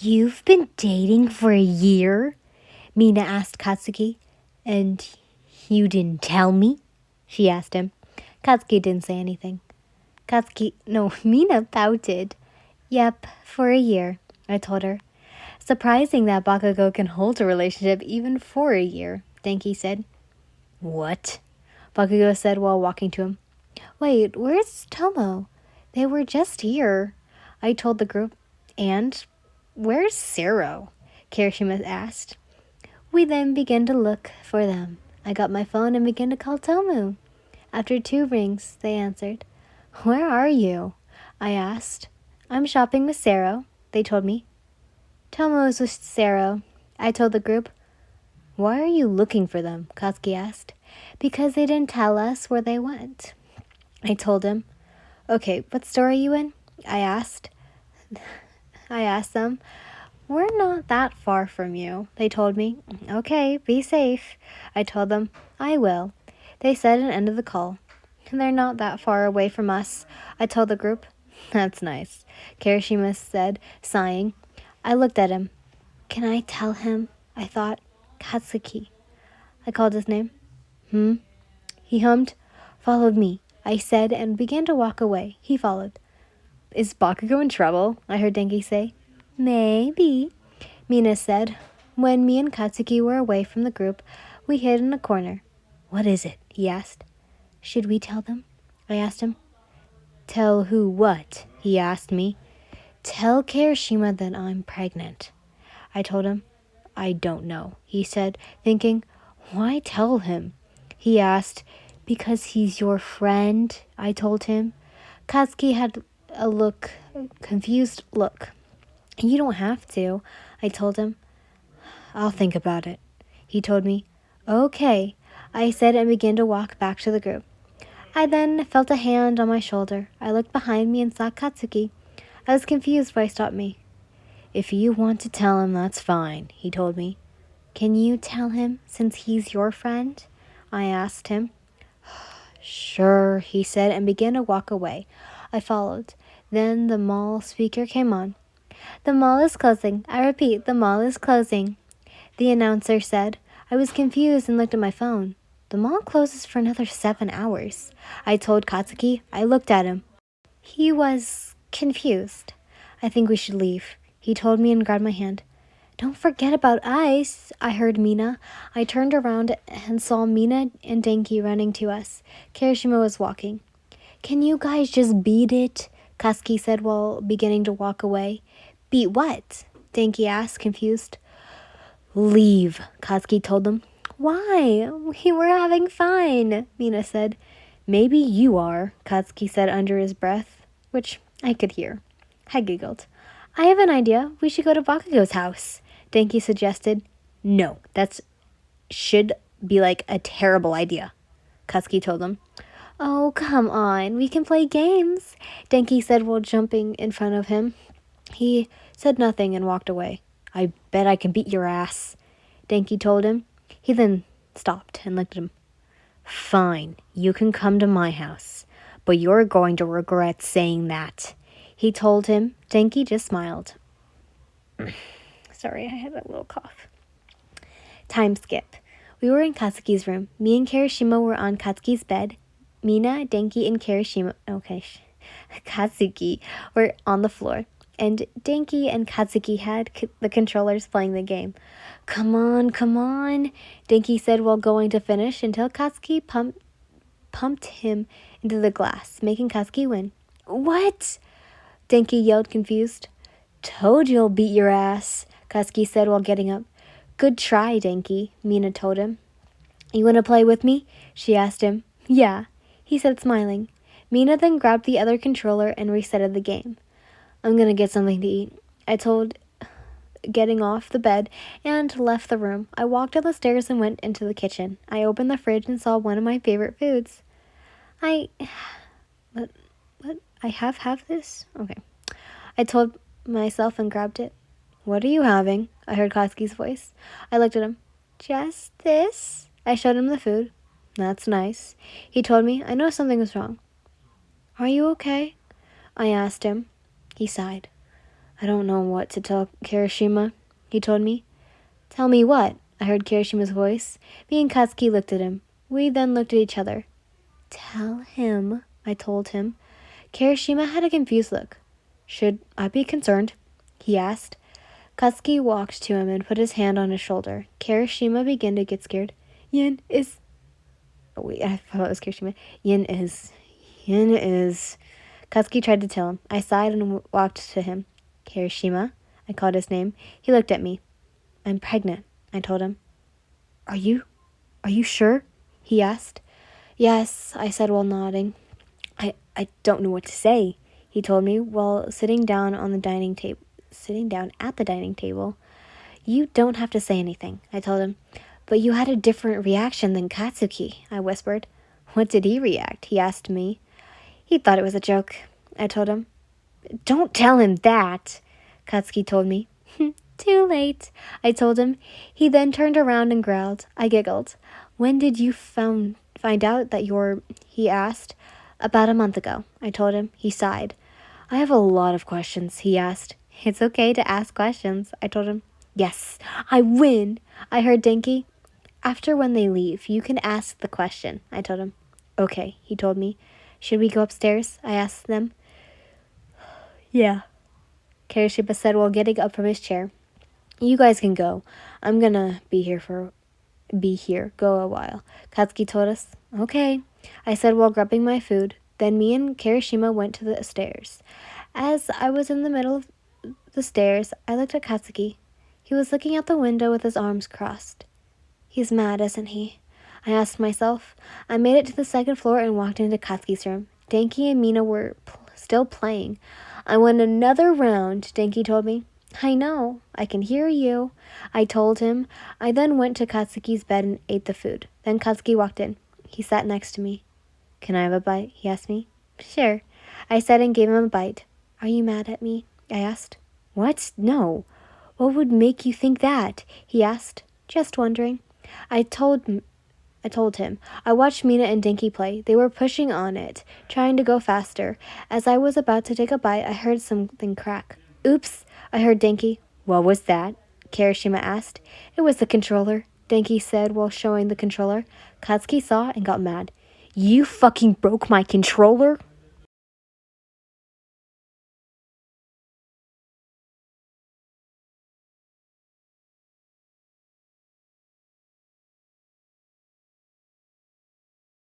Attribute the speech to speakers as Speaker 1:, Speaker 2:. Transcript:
Speaker 1: You've been dating for a year? Mina asked Katsuki. And you didn't tell me? She asked him. Katsuki didn't say anything. Mina pouted. Yep, for a year, I told her. Surprising that Bakugou can hold a relationship even for a year, Denki said. What? Bakugou said while walking to him. Wait, where's Tomo? They were just here, I told the group. And where's Sero? Kirishima asked. We then began to look for them. I got my phone and began to call Tomu. After 2 rings, they answered. Where are you? I asked. I'm shopping with Sero, they told me. Tomu is with Sero, I told the group. Why are you looking for them? Katsuki asked. Because they didn't tell us where they went, I told him. Okay, what store are you in? I asked them. We're not that far from you, they told me. Okay, be safe, I told them. I will. They said and ended the call. They're not that far away from us, I told the group. That's nice, Kirishima said, sighing. I looked at him. Can I tell him? I thought. Katsuki. I called his name. He hummed. Followed me, I said, and began to walk away. He followed. Is Bakugo in trouble? I heard Denki say. Maybe, Mina said. When me and Katsuki were away from the group, we hid in a corner. What is it? He asked. Should we tell them? I asked him. Tell who what? He asked me. Tell Kirishima that I'm pregnant. I told him. I don't know, he said, thinking. Why tell him? He asked. Because he's your friend, I told him. Katsuki had a confused look. You don't have to, I told him. I'll think about it, he told me. Okay, I said and began to walk back to the group. I then felt a hand on my shoulder. I looked behind me and saw Katsuki. I was confused, but I stopped me. If you want to tell him, that's fine, he told me. Can you tell him, since he's your friend? I asked him. Sure, he said, and began to walk away. I followed. Then the mall speaker came on. The mall is closing. I repeat, the mall is closing, the announcer said. I was confused and looked at my phone. The mall closes for another 7 hours, I told Katsuki. I looked at him. He was confused. I think we should leave, he told me and grabbed my hand. Don't forget about ice, I heard Mina. I turned around and saw Mina and Denki running to us. Kirishima was walking. Can you guys just beat it? Katsuki said while beginning to walk away. Beat what? Denki asked, confused. Leave, Katsuki told them. Why? We were having fun, Mina said. Maybe you are, Katsuki said under his breath, which I could hear. I giggled. I have an idea. We should go to Bakugou's house, Denki suggested. No, that should be like a terrible idea, Katsuki told him. Oh, come on. We can play games, Denki said while jumping in front of him. He said nothing and walked away. I bet I can beat your ass, Denki told him. He then stopped and looked at him. Fine, you can come to my house, but you're going to regret saying that, he told him. Denki just smiled. Sorry, I had a little cough. Time skip. We were in Katsuki's room. Me and Kirishima were on Katsuki's bed. Mina, Denki, and Katsuki were on the floor. And Denki and Katsuki had the controllers playing the game. Come on, Denki said while going to finish until Katsuki pumped him into the glass, making Katsuki win. What? Denki yelled, confused. Told you'll beat your ass, Katsuki said while getting up. Good try, Denki, Mina told him. You want to play with me? She asked him. Yeah, he said, smiling. Mina then grabbed the other controller and resetted the game. I'm gonna get something to eat, I told, getting off the bed, and left the room. I walked up the stairs and went into the kitchen. I opened the fridge and saw one of my favorite foods. I have this? Okay. I told myself and grabbed it. What are you having? I heard Katsuki's voice. I looked at him. Just this? I showed him the food. That's nice. He told me. I know something was wrong. Are you okay? I asked him. He sighed. I don't know what to tell Kirishima, he told me. Tell me what? I heard Kirishima's voice. Me and Katsuki looked at him. We then looked at each other. Tell him, I told him. Kirishima had a confused look. Should I be concerned? He asked. Katsuki walked to him and put his hand on his shoulder. Kirishima began to get scared. Yin is... Oh, wait, I thought it was Kirishima. Yin is... Katsuki tried to tell him. I sighed and walked to him. Kirishima, I called his name. He looked at me. I'm pregnant, I told him. Are you sure? He asked. Yes, I said while nodding. I don't know what to say, he told me while sitting down at the dining table. You don't have to say anything, I told him. But you had a different reaction than Katsuki, I whispered. What did he react? He asked me. He thought it was a joke, I told him. Don't tell him that, Katsuki told me. Too late, I told him. He then turned around and growled. I giggled. When did you find out that you're... he asked. About a month ago, I told him. He sighed. I have a lot of questions, he asked. It's okay to ask questions, I told him. Yes, I win, I heard Denki. After when they leave, you can ask the question, I told him. Okay, he told me. Should we go upstairs? I asked them. Yeah, Kirishima said while getting up from his chair. You guys can go. I'm gonna be here. Go a while. Katsuki told us. Okay, I said while grabbing my food. Then me and Kirishima went to the stairs. As I was in the middle of the stairs, I looked at Katsuki. He was looking out the window with his arms crossed. He's mad, isn't he? I asked myself. I made it to the second floor and walked into Katsuki's room. Denki and Mina were still playing. I went another round, Denki told me. I know. I can hear you, I told him. I then went to Katsuki's bed and ate the food. Then Katsuki walked in. He sat next to me. Can I have a bite? He asked me. Sure, I said and gave him a bite. Are you mad at me? I asked. What? No. What would make you think that? He asked. Just wondering. I told him. I watched Mina and Denki play. They were pushing on it, trying to go faster. As I was about to take a bite, I heard something crack. Oops, I heard Denki. What was that? Kirishima asked. It was the controller, Denki said while showing the controller. Katsuki saw and got mad. You fucking broke my controller?